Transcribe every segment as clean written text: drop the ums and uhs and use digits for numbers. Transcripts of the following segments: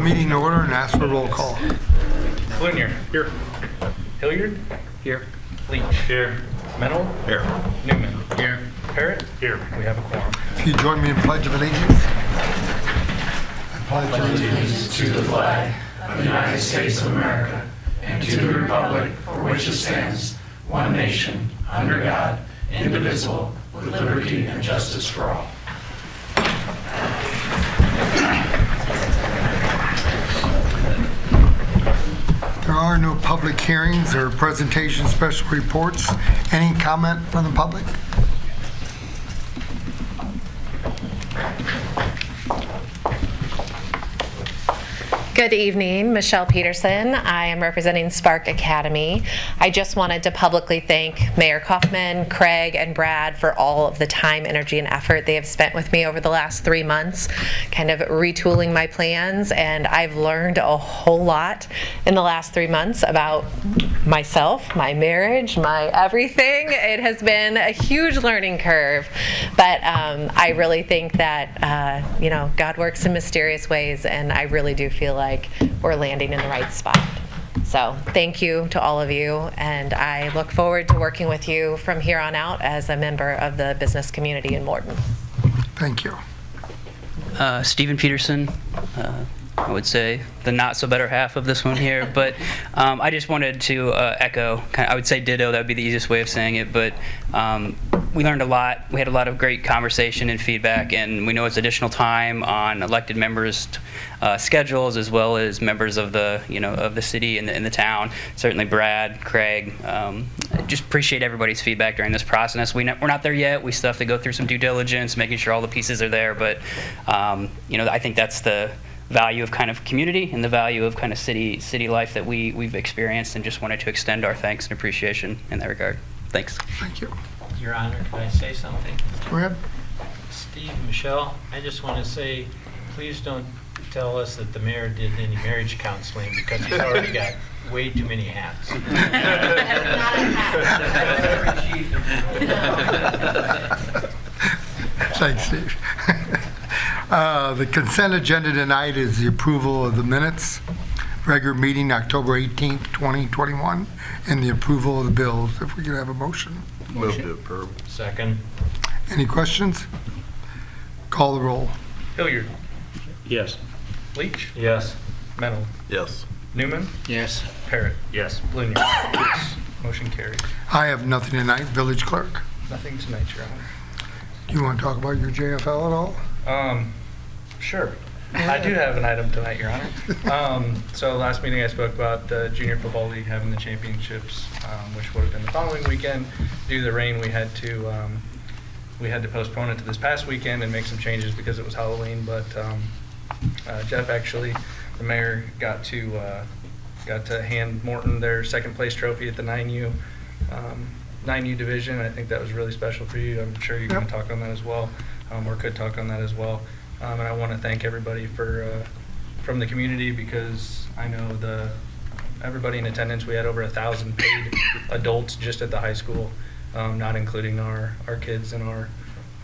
meeting to order and ask for roll call. Blunier. Here. Hilliard. Here. Leach. Here. Mennel. Here. Newman. Here. Parrott. Here. We have a quorum. If you join me in Pledge of Allegiance. I pledge allegiance to the flag of the United States of America and to the republic for which it stands, one nation, under God, indivisible, with liberty and justice for all. There are no public hearings or presentations, special reports. Any comment from the public? Good evening, Michelle Peterson. I am representing Spark Academy. I just wanted to publicly thank Mayor Kaufman, Craig, and Brad for all of the time, energy, and effort they have spent with me over the last 3 months, kind of retooling my plans, and I've learned a whole lot in the last 3 months about myself, my marriage, my everything. It has been a huge learning curve, but I really think that God works in mysterious ways, and I really do feel like we're landing in the right spot. So thank you to all of you, and I look forward to working with you from here on out as a member of the business community in Morton. Thank you. Stephen Peterson, I would say the not so better half of this one here, but I just wanted to echo, I would say ditto, that would be the easiest way of saying it, but we learned a lot. We had a lot of great conversation and feedback, and we know it's additional time on elected members' schedules as well as members of the of the city and the town. Certainly Brad, Craig, just appreciate everybody's feedback during this process. We're not there yet. We still have to go through some due diligence, making sure all the pieces are there, but I think that's the value of kind of community and the value of kind of city life that we've experienced, and just wanted to extend our thanks and appreciation in that regard. Thanks. Thank you. Your Honor, can I say something? Go ahead. Steve, Michelle, I just want to say, please don't tell us that the mayor did any marriage counseling, because he's already got way too many hats. Thanks, Steve. The consent agenda tonight is the approval of the minutes, regular meeting October 18th, 2021, and the approval of the bills. If we could have a motion. Move to approve. Second. Any questions? Call the roll. Hilliard. Yes. Leach. Yes. Mennel. Yes. Newman. Yes. Parrott. Yes. Blunier. Yes. Motion carried. I have nothing tonight. Village clerk. Nothing tonight, Your Honor. Do you want to talk about your JFL at all? Sure. I do have an item tonight, Your Honor. So last meeting I spoke about the Junior Football League having the championships, which would have been the following weekend. Due to the rain, we had to postpone it to this past weekend and make some changes because it was Halloween. But Jeff, actually, the mayor, got to hand Morton their second place trophy at the 9U division. I think that was really special for you. I'm sure you're going to talk on that as well, or could talk on that as well. And I want to thank everybody from the community, because I know everybody in attendance. We had over 1,000 paid adults just at the high school, not including our kids and our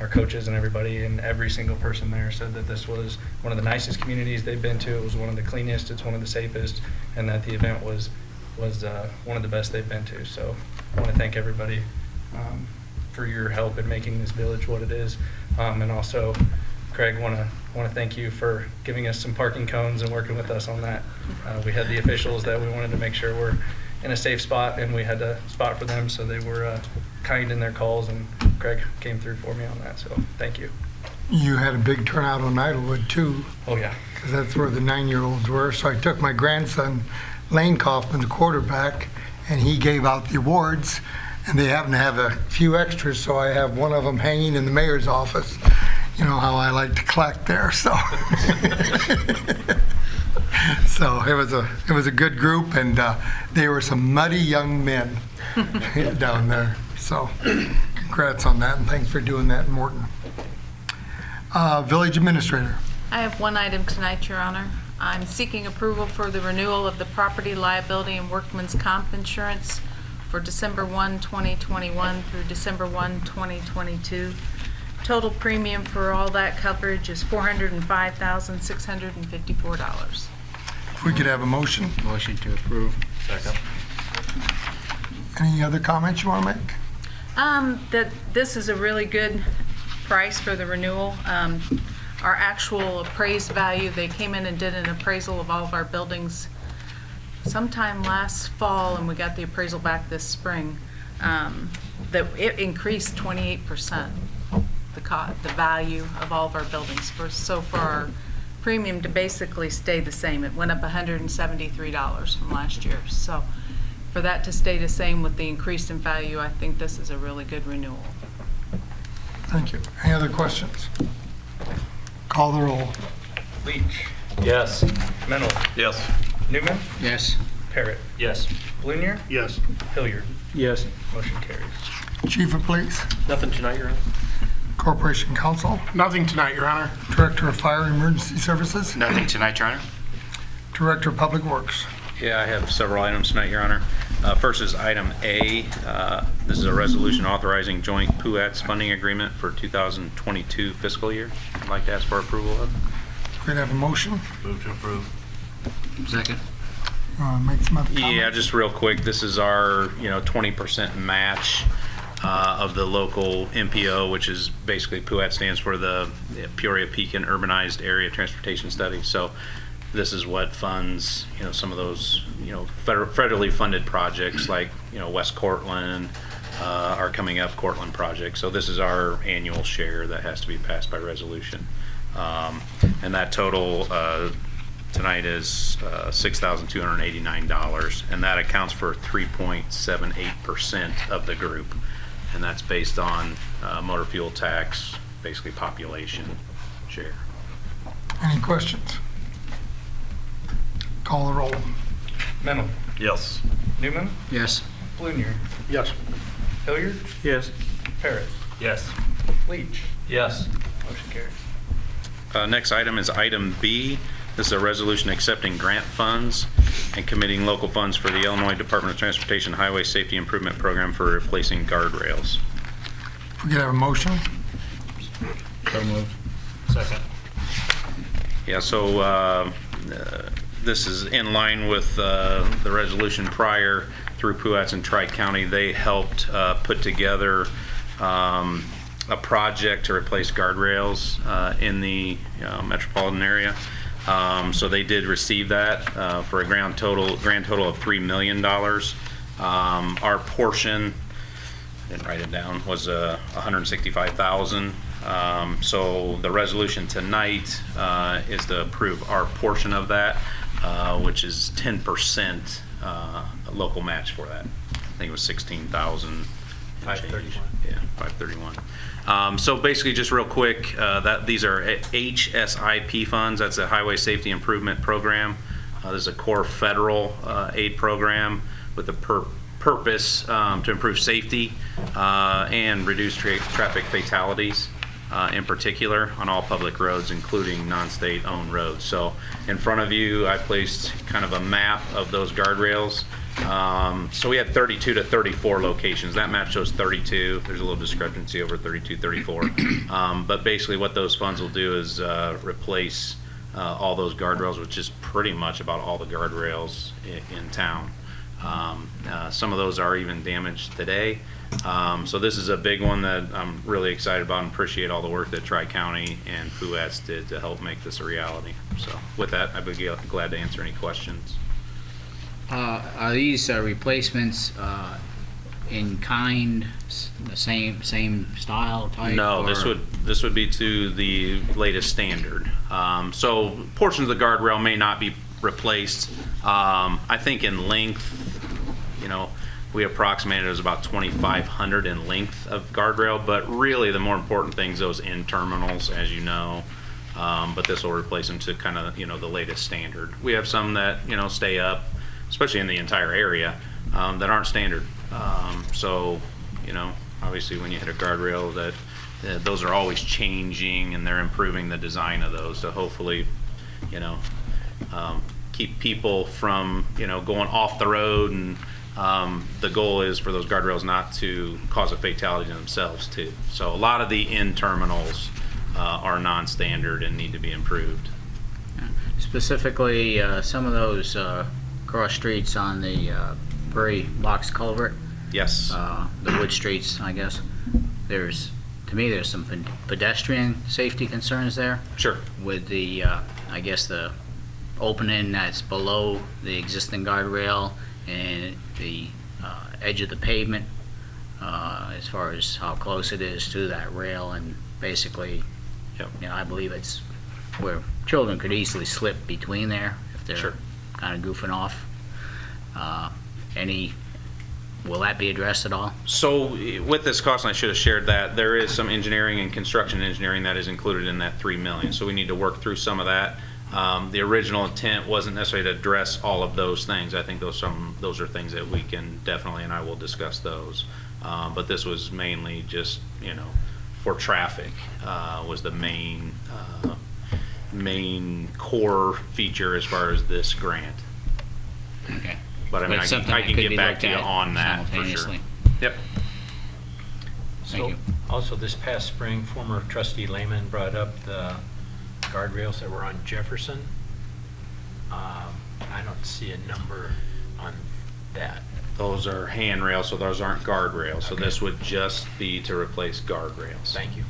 coaches and everybody. And every single person there said that this was one of the nicest communities they've been to. It was one of the cleanest. It's one of the safest, and that the event was one of the best they've been to. So I want to thank everybody for your help in making this village what it is, and also, Craig, want to thank you for giving us some parking cones and working with us on that. We had the officials that we wanted to make sure were in a safe spot, and we had a spot for them, so they were kind in their calls, and Craig came through for me on that, so thank you. You had a big turnout on Idlewood too. Oh yeah. Because that's where the 9-year-olds were. So I took my grandson, Lane Kaufman, the quarterback, and he gave out the awards, and they happen to have a few extras, so I have one of them hanging in the mayor's office. You know how I like to collect there, so. So it was a good group, and they were some muddy young men down there. So congrats on that, and thanks for doing that in Morton. Village Administrator. I have one item tonight, Your Honor. I'm seeking approval for the renewal of the property liability and workman's comp insurance for December 1, 2021 through December 1, 2022. Total premium for all that coverage is $405,654. If we could have a motion. Motion to approve. Second. Any other comments you want to make? That this is a really good price for the renewal. Our actual appraised value, they came in and did an appraisal of all of our buildings sometime last fall, and we got the appraisal back this spring. That it increased 28%, the value of all of our buildings. So for our premium to basically stay the same, it went up $173 from last year. So for that to stay the same with the increase in value, I think this is a really good renewal. Thank you. Any other questions? Call the roll. Leach. Yes. Mennel. Yes. Newman. Yes. Parrot. Yes. Blunier. Yes. Hilliard. Yes. Motion carries. Chief of Police, Nothing tonight, Your Honor. Corporation Counsel, Nothing tonight, Your Honor. Director of Fire and Emergency Services, Nothing tonight, Your Honor. Director of Public Works. Yeah, I have several items tonight, Your Honor. First is item A. This is a resolution authorizing joint PUATS funding agreement for 2022 fiscal year. I'd like to ask for approval of. Could I have a motion? Move to approve. Second. Make some other comments? Yeah, just real quick, this is our 20% match of the local MPO, which is basically PUAT stands for the Peoria Pekin Urbanized Area Transportation Study. So this is what funds some of those federally funded projects like West Cortland, our coming up Cortland project. So this is our annual share that has to be passed by resolution, and that total tonight is $6,289, and that accounts for 3.78% of the group, and that's based on motor fuel tax, basically population share. Any questions? Call the roll. Mennel. Yes. Newman. Yes. Blunier. Yes. Hilliard. Yes. Parrot. Yes. Leach. Yes. Motion carries. Next item is item B. This is a resolution accepting grant funds and committing local funds for the Illinois Department of Transportation Highway Safety Improvement Program for replacing guardrails. If we could have a motion? So moved. Second. Yeah, so this is in line with the resolution prior through PUATS and Tri-County. They helped put together a project to replace guardrails in the metropolitan area. So they did receive that for a grand total of $3 million. Our portion, I didn't write it down, was $165,000. So the resolution tonight is to approve our portion of that, which is 10% local match for that. I think it was $16,000. 531. Yeah, 531. So basically, just real quick, these are HSIP funds. That's a Highway Safety Improvement Program. This is a core federal aid program with the purpose to improve safety and reduce traffic fatalities, in particular on all public roads, including non-state owned roads. So in front of you, I placed kind of a map of those guardrails. So we had 32 to 34 locations. That map shows 32. There's a little discrepancy over 32, 34. But basically what those funds will do is replace all those guardrails, which is pretty much about all the guardrails in town. Some of those are even damaged today. So this is a big one that I'm really excited about and appreciate all the work that Tri-County and PUATS did to help make this a reality. So with that, I'd be glad to answer any questions. Are these replacements in kind, the same style type? No, this would be to the latest standard. So portions of the guardrail may not be replaced. I think in length, we approximated it was about 2,500 in length of guardrail, but really the more important things, those end terminals, as you know. But this will replace them to kind of the latest standard. We have some that stay up, especially in the entire area, that aren't standard. So, obviously when you hit a guardrail, those are always changing, and they're improving the design of those to hopefully, keep people from, going off the road. And the goal is for those guardrails not to cause a fatality to themselves too. So a lot of the end terminals are non-standard and need to be improved. Specifically, some of those cross streets on the Prairie Box Culvert, Yes. the wood streets, I guess. To me, there's some pedestrian safety concerns there Sure. with the, I guess, the opening that's below the existing guardrail and the edge of the pavement, as far as how close it is to that rail, and basically, Yep. I believe it's where children could easily slip between there if they're Sure. kind of goofing off. Will that be addressed at all? So with this cost, and I should have shared that, there is some engineering and construction engineering that is included in that 3 million. So we need to work through some of that. The original intent wasn't necessarily to address all of those things. I think those are things that we can definitely, and I will discuss those. But this was mainly just, for traffic, was the main core feature as far as this grant. Okay. But I mean, it's I something that can could get be back looked to you at on that for sure. simultaneously. Yep. Thank So, you. also this past spring, former trustee Lehman brought up the guardrails that were on Jefferson. I don't see a number on that. Those are handrails, so those aren't guardrails. So Okay. this would just be to replace guardrails. Thank you.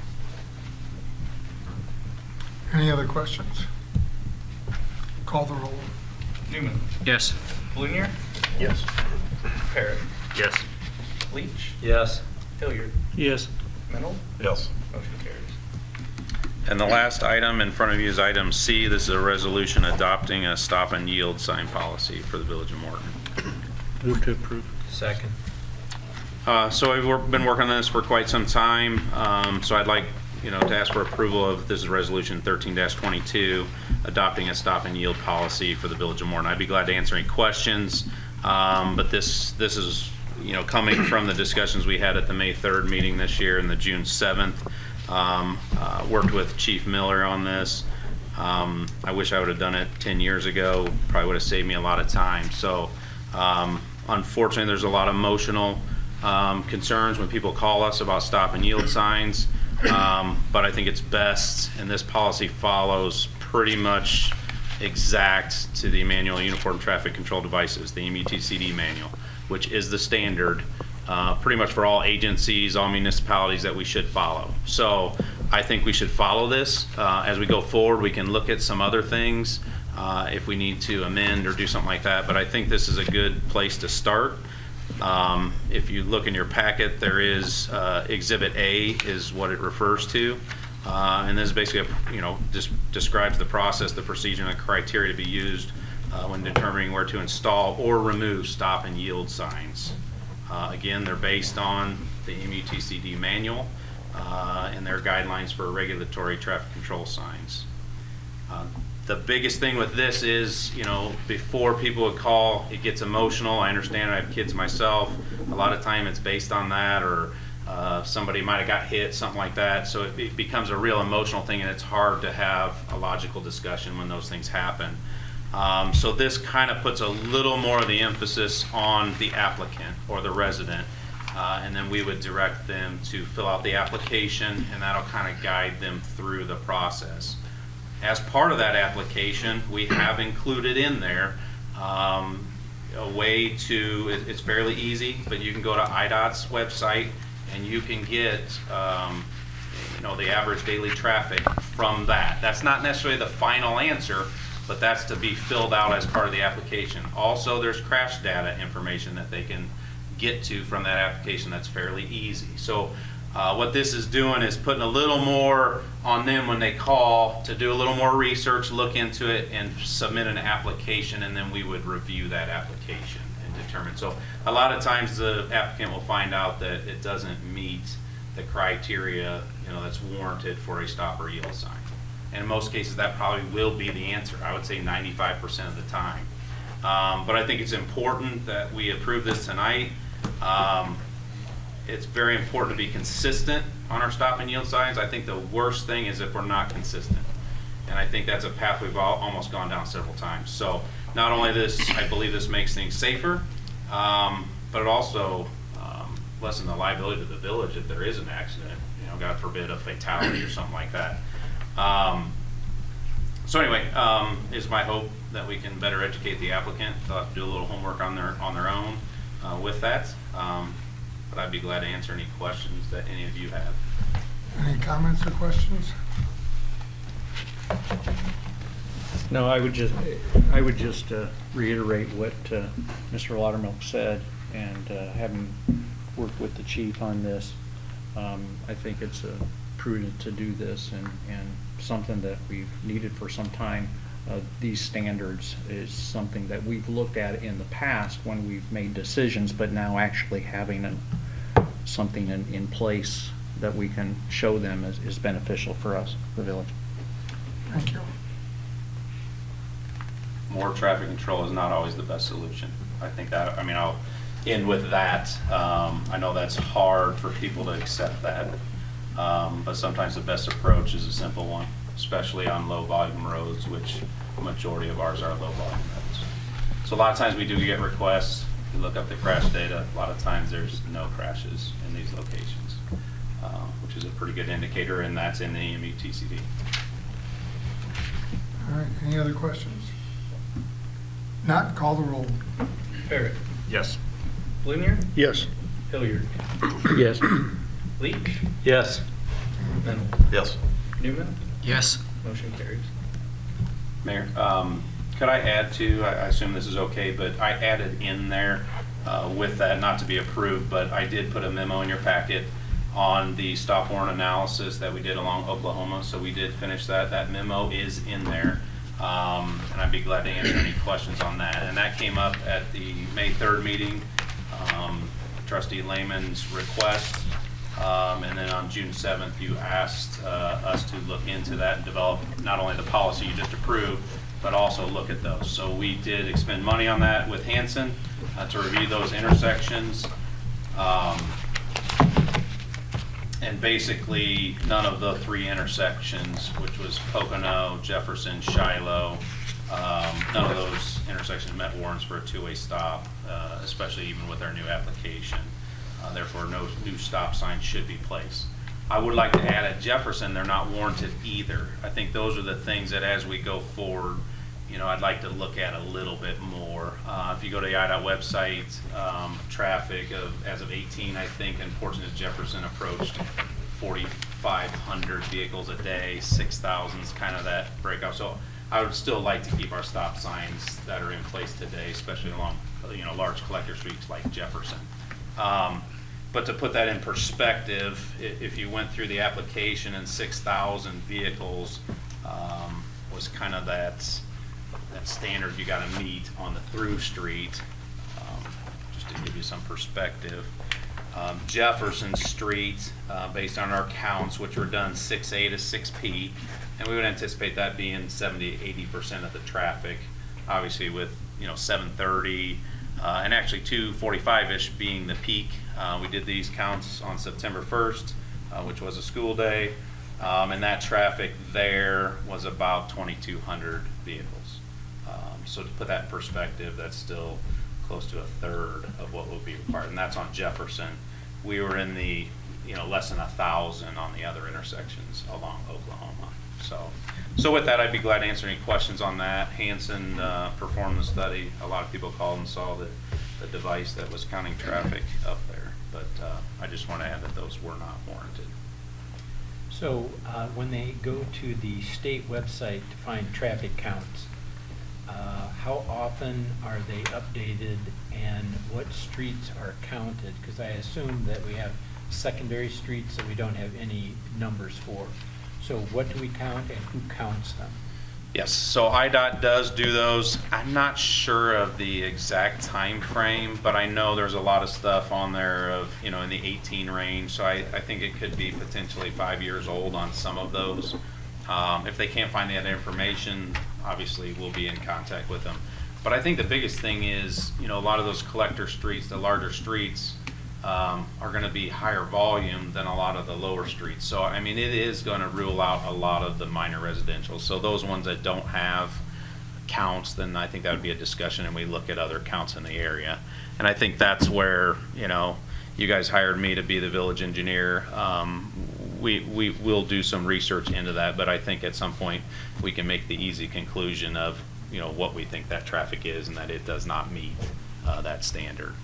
Any other questions? Call the roll. Newman. Yes. Blunier. Yes. Parrot. Yes. Leach. Yes. Hilliard. Yes. Mennel. Yes. Motion carries. And the last item in front of you is item C. This is a resolution adopting a stop and yield sign policy for the Village of Morton. Move to approve. Second. So we've been working on this for quite some time. So I'd like, to ask for approval of, this is resolution 13-22, adopting a stop and yield policy for the Village of Morton. I'd be glad to answer any questions. But this is, coming from the discussions we had at the May 3rd meeting this year and the June 7th. Worked with Chief Miller on this. I wish I would have done it 10 years ago. Probably would have saved me a lot of time. So unfortunately, there's a lot of emotional concerns when people call us about stop and yield signs. But I think it's best, and this policy follows pretty much exact to the Manual of Uniform Traffic Control Devices, the MUTCD manual, which is the standard pretty much for all agencies, all municipalities that we should follow. So I think we should follow this. As we go forward, we can look at some other things if we need to amend or do something like that. But I think this is a good place to start. If you look in your packet, there is Exhibit A is what it refers to. And this is basically, just describes the process, the procedure, and the criteria to be used when determining where to install or remove stop and yield signs. Again, they're based on the MUTCD manual and their guidelines for regulatory traffic control signs. The biggest thing with this is, before people would call, it gets emotional. I understand, I have kids myself. A lot of time it's based on that, or somebody might have got hit, something like that. So it becomes a real emotional thing, and it's hard to have a logical discussion when those things happen. So this kind of puts a little more of the emphasis on the applicant or the resident. And then we would direct them to fill out the application, and that'll kind of guide them through the process. As part of that application, we have included in there a way to, it's fairly easy, but you can go to IDOT's website and you can get the average daily traffic from that. That's not necessarily the final answer, but that's to be filled out as part of the application. Also, there's crash data information that they can get to from that application that's fairly easy. So what this is doing is putting a little more on them when they call to do a little more research, look into it, and submit an application, and then we would review that application and determine. So a lot of times the applicant will find out that it doesn't meet the criteria that's warranted for a stop or yield sign. And in most cases that probably will be the answer. I would say 95% of the time. But I think it's important that we approve this tonight. It's very important to be consistent on our stop and yield signs. I think the worst thing is if we're not consistent. And I think that's a path we've almost gone down several times. So not only this, I believe this makes things safer, but it also lessens the liability to the village if there is an accident, God forbid a fatality or something like that. So anyway, it's my hope that we can better educate the applicant. They'll have to do a little homework on their own with that. But I'd be glad to answer any questions that any of you have. Any comments or questions? No, I would just reiterate what Mr. Laudermilk said, and having worked with the chief on this, I think it's prudent to do this, and something that we've needed for some time. These standards is something that we've looked at in the past when we've made decisions, but now actually having something in place that we can show them is beneficial for us, the village. Thank you. More traffic control is not always the best solution. I think that, I mean, I'll end with that. I know that's hard for people to accept that, but sometimes the best approach is a simple one, especially on low volume roads, which the majority of ours are low volume roads. So a lot of times we do get requests. You look up the crash data, a lot of times there's no crashes in these locations, which is a pretty good indicator, and that's in the EMUTCD. All right, any other questions? Not, call the roll. Barrett. Yes. Blunier. Yes. Hilliard. Yes. Leach. Yes. Mennel. Yes. Newman. Yes. Motion carries. Mayor, could I add to, I assume this is okay, but I added in there with that, not to be approved, but I did put a memo in your packet on the stop warrant analysis that we did along Oklahoma. So we did finish that. That memo is in there. And I'd be glad to answer any questions on that. And that came up at the May 3rd meeting, Trustee Lehman's request. And then on June 7th, you asked us to look into that and develop not only the policy you just approved, but also look at those. So we did expend money on that with Hanson to review those intersections. And basically, none of the 3 intersections, which was Pocono, Jefferson, Shiloh, none of those intersections met warrants for a two-way stop, especially even with our new application. Therefore, no new stop signs should be placed. I would like to add at Jefferson, they're not warranted either. I think those are the things that as we go forward, you know, I'd like to look at a little bit more. If you go to the IDOT website, traffic as of 18, I think, in Portsmouth Jefferson approached 4,500 vehicles a day, 6,000 is kind of that breakout. So I would still like to keep our stop signs that are in place today, especially along, you know, large collector streets like Jefferson. But to put that in perspective, if you went through the application and 6,000 vehicles was kind of that standard you got to meet on the through street, just to give you some perspective. Jefferson Street, based on our counts, which were done 6A to 6P, and we would anticipate that being 70–80% of the traffic, obviously with, you know, 7:30 and actually 2:45-ish being the peak. We did these counts on September 1st, which was a school day, and that traffic there was about 2,200 vehicles. So to put that in perspective, that's still close to a third of what would be required, and that's on Jefferson. We were in the, you know, less than 1,000 on the other intersections along Oklahoma. So with that, I'd be glad to answer any questions on that. Hanson performed the study. A lot of people called and saw the device that was counting traffic up there, but I just want to add that those were not warranted. So when they go to the state website to find traffic counts, how often are they updated and what streets are counted? Because I assume that we have secondary streets that we don't have any numbers for. So what do we count and who counts them? Yes, so IDOT does do those. I'm not sure of the exact time frame, but I know there's a lot of stuff on there of, you know, in the 18 range. So I think it could be potentially 5 years old on some of those. If they can't find that information, obviously we'll be in contact with them. But I think the biggest thing is, you know, a lot of those collector streets, the larger streets, are going to be higher volume than a lot of the lower streets. So, I mean, it is going to rule out a lot of the minor residential. So those ones that don't have counts, then I think that would be a discussion and we look at other counts in the area. And I think that's where, you know, you guys hired me to be the village engineer. we will do some research into that, but I think at some point we can make the easy conclusion of, what we think that traffic is and that it does not meet that standard.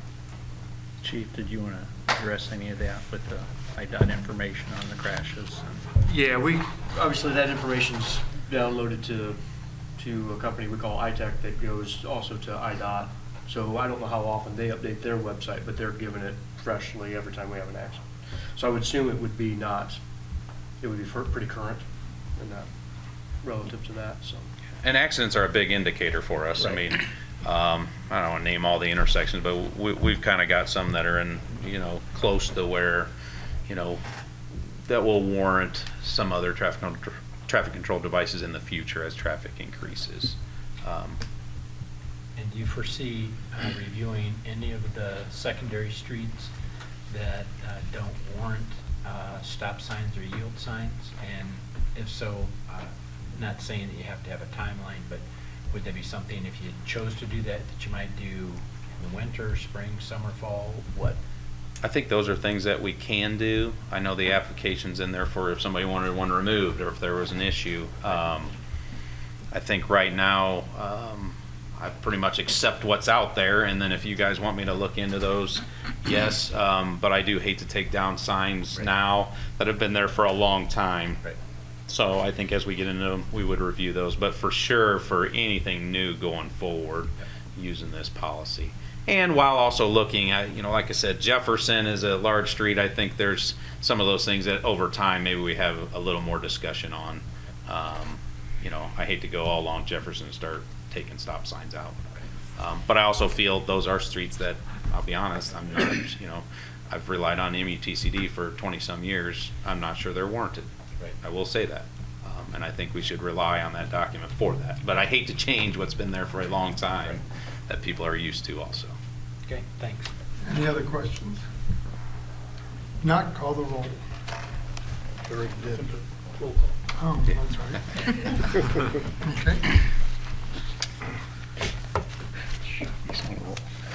Chief, did you want to address any of that with the IDOT information on the crashes? Yeah, obviously that information's downloaded to a company we call iTech that goes also to IDOT. So I don't know how often they update their website, but they're giving it freshly every time we have an accident. So I would assume it would be pretty current and relative to that, so. And accidents are a big indicator for us. Right. I mean, I don't want to name all the intersections, but we've kind of got some that are in, close to where, that will warrant some other traffic control devices in the future as traffic increases. And do you foresee reviewing any of the secondary streets that don't warrant stop signs or yield signs? And if so, not saying that you have to have a timeline, but would there be something, if you chose to do that you might do in the winter, spring, summer, fall? What? I think those are things that we can do. I know the application's in there for if somebody wanted one removed or if there was an issue. I think right now, I pretty much accept what's out there, and then if you guys want me to look into those, yes, but I do hate to take down signs now that have been there for a long time. Right. So I think as we get into them, we would review those, but for sure, for anything new going forward, using this policy. And while also looking at, like I said, Jefferson is a large street. I think there's some of those things that over time, maybe we have a little more discussion on. I hate to go all along Jefferson and start taking stop signs out. But I also feel those are streets that, I'll be honest, I'm not, I've relied on MUTCD for 20 some years. I'm not sure they're warranted. Right. I will say that. And I think we should rely on that document for that. But I hate to change what's been there for a long time that people are used to also. Okay, thanks. Any other questions? Not call the roll. Oh, that's right. Okay.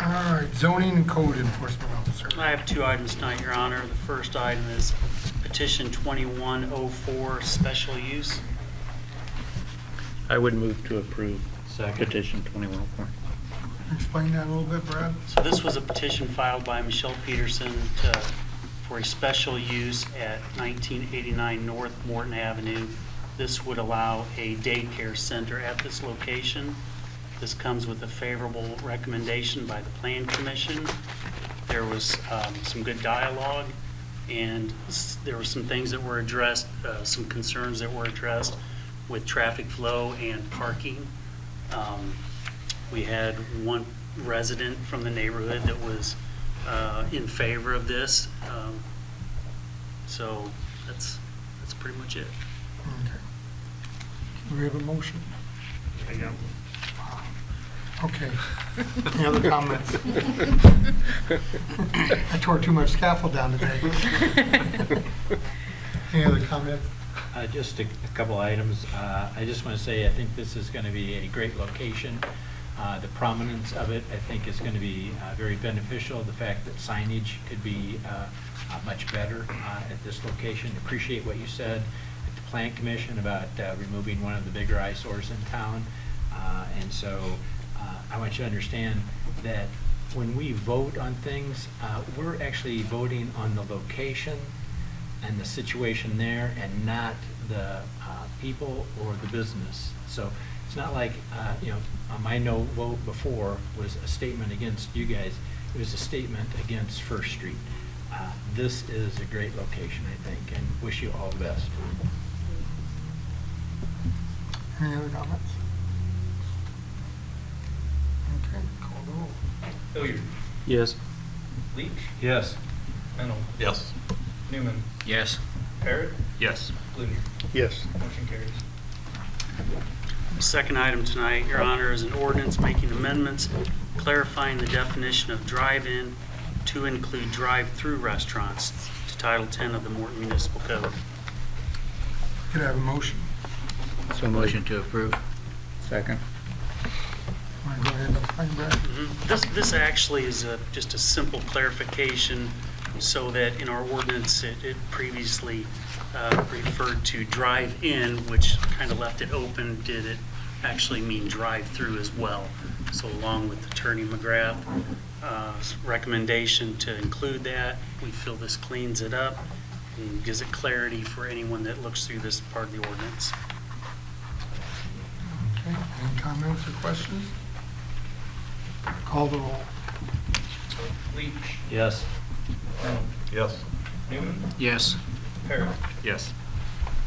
All right, zoning and code enforcement officer. I have two items tonight, Your Honor. The first item is Petition 2104, special use. I would move to approve Second. petition 2104. Explain that a little bit, Brad. So this was a petition filed by Michelle Peterson for a special use at 1989 North Morton Avenue. This would allow a daycare center at this location. This comes with a favorable recommendation by the Plan Commission. There was some good dialogue, and there were some things that were addressed, some concerns that were addressed with traffic flow and parking. We had one resident from the neighborhood that was in favor of this. So that's pretty much it. Okay. Do we have a motion? Okay. Any other comments? I tore too much scaffold down today. Any other comments? Just a couple items. I just want to say I think this is going to be a great location. The prominence of it, I think, is going to be very beneficial. The fact that signage could be much better at this location. Appreciate what you said at the Plan Commission about removing one of the bigger eyesores in town. And so I want you to understand that when we vote on things, we're actually voting on the location and the situation there and not the people or the business. So it's not like, my no vote before was a statement against you guys. It was a statement against First Street. This is a great location, I think, and wish you all the best. Any other comments? Okay, call the roll. Hilliard. Yes. Leach. Yes. Mennel. Yes. Newman. Yes. Parrot. Yes. Blunier. Yes. Motion carries. The second item tonight, Your Honor, is an ordinance making amendments clarifying the definition of drive-in to include drive-through restaurants to Title 10 of the Morton Municipal Code. Could I have a motion? So motion to approve. Second. Want to go ahead and explain, Brad? This actually is just a simple clarification so that in our ordinance, it previously referred to drive-in, which kind of left it open. Did it actually mean drive-through as well? So along with Attorney McGrath's recommendation to include that, we feel this cleans it up and gives it clarity for anyone that looks through this part of the ordinance. Okay, any comments or questions? Call the roll. Leach. Yes. Reynolds. Yes. Newman. Yes. Parrot. Yes.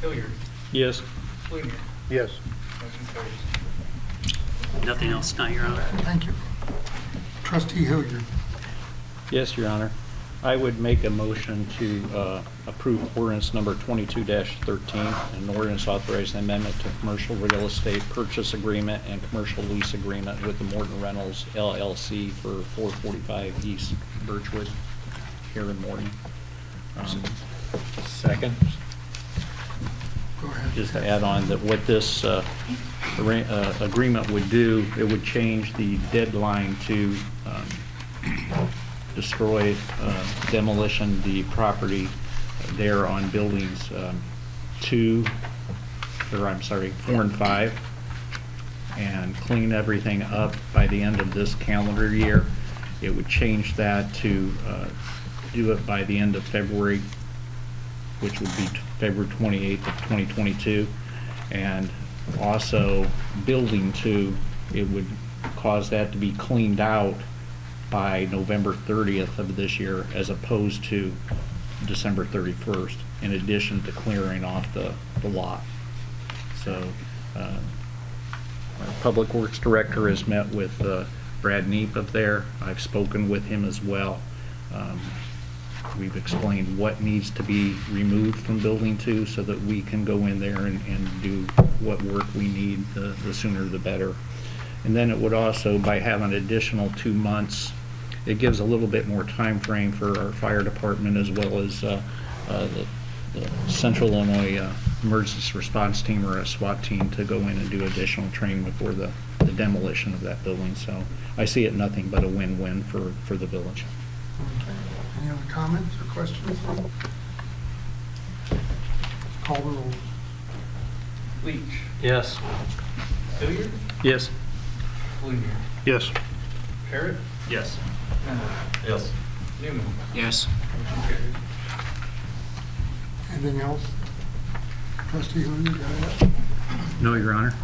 Hilliard. Yes. Blunier. Yes. Motion carries. Nothing else tonight, Your Honor. Thank you. Trustee Hilliard. Yes, Your Honor. I would make a motion to approve ordinance number 22-13, an ordinance authorizing amendment to commercial real estate purchase agreement and commercial lease agreement with the Morton Rentals LLC for 445 East Birchwood here in Morton. Second. Go ahead. Just to add on that what this agreement would do, it would change the deadline to destroy, demolition the property there on buildings 4 and 5, and clean everything up by the end of this calendar year. It would change that to do it by the end of February, which would be February 28th of 2022. And also building 2, it would cause that to be cleaned out by November 30th of this year, as opposed to December 31st, in addition to clearing off the lot. So our Public Works Director has met with Brad Neep up there. I've spoken with him as well. We've explained what needs to be removed from Building 2 so that we can go in there and do what work we need, the sooner the better. And then it would also, by having an additional 2 months, it gives a little bit more time frame for our fire department, as well as the Central Illinois Emergency Response Team, or a SWAT team, to go in and do additional training before the demolition of that building. So I see it nothing but a win-win for the village. Okay. Any other comments or questions? Call the roll. Leach. Yes. Hilliard. Yes. Blunier. Yes. Parrot. Yes. Reynolds. Yes. Newman. Yes. Motion carries. Anything else? Trustee Hilliard, got it? No, Your Honor.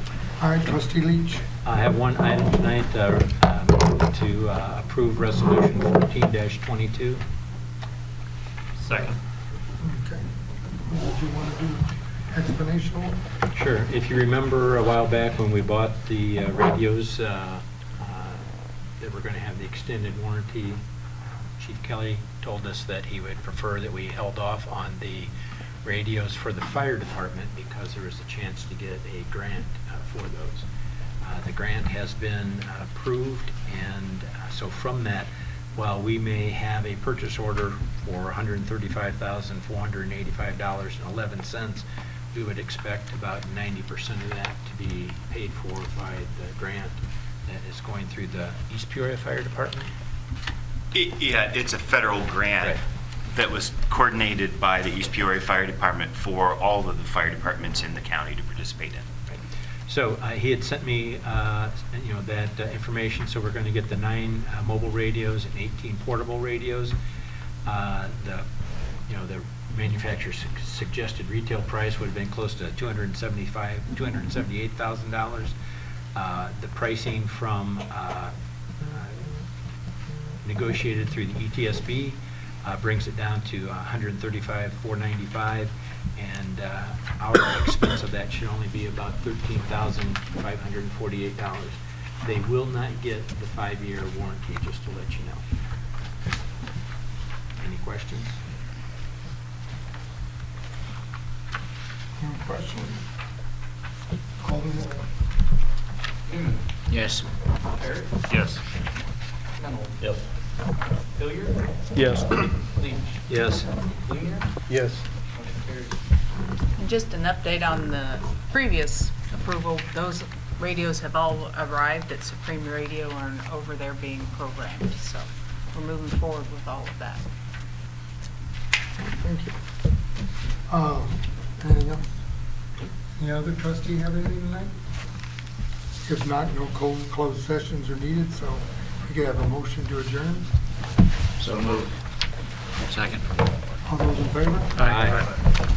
All right, Trustee Leach. I have one item tonight to approve resolution 14-22. Second. Okay. Did you want to do explanation? Sure. If you remember a while back when we bought the radios that were going to have the extended warranty, Chief Kelly told us that he would prefer that we held off on the radios for the fire department because there was a chance to get a grant for those. The grant has been approved, and so from that, while we may have a purchase order for $135,485.11, we would expect about 90% of that to be paid for by the grant that is going through the East Peoria Fire Department. Yeah, it's a federal grant Right. that was coordinated by the East Peoria Fire Department for all of the fire departments in the county to participate in. So he had sent me, that information. So we're going to get the 9 mobile radios and 18 portable radios. The manufacturer's suggested retail price would have been close to $278,000. The pricing from negotiated through the ETSB brings it down to $135,495, and our expense of that should only be about $13,548. They will not get the 5-year warranty, just to let you know. Any questions? Any questions? Call the roll. Newman. Yes. Parrot. Yes. Reynolds. Yes. Hilliard. Yes. Leach. Yes. Blunier. Yes. Motion carries. And just an update on the previous approval, those radios have all arrived at Supreme Radio and over there being programmed. So we're moving forward with all of that. Thank you. Anything else? Any other trustee have anything tonight? If not, no closed sessions are needed, so we could have a motion to adjourn. So moved. Second. All those in favor? Aye.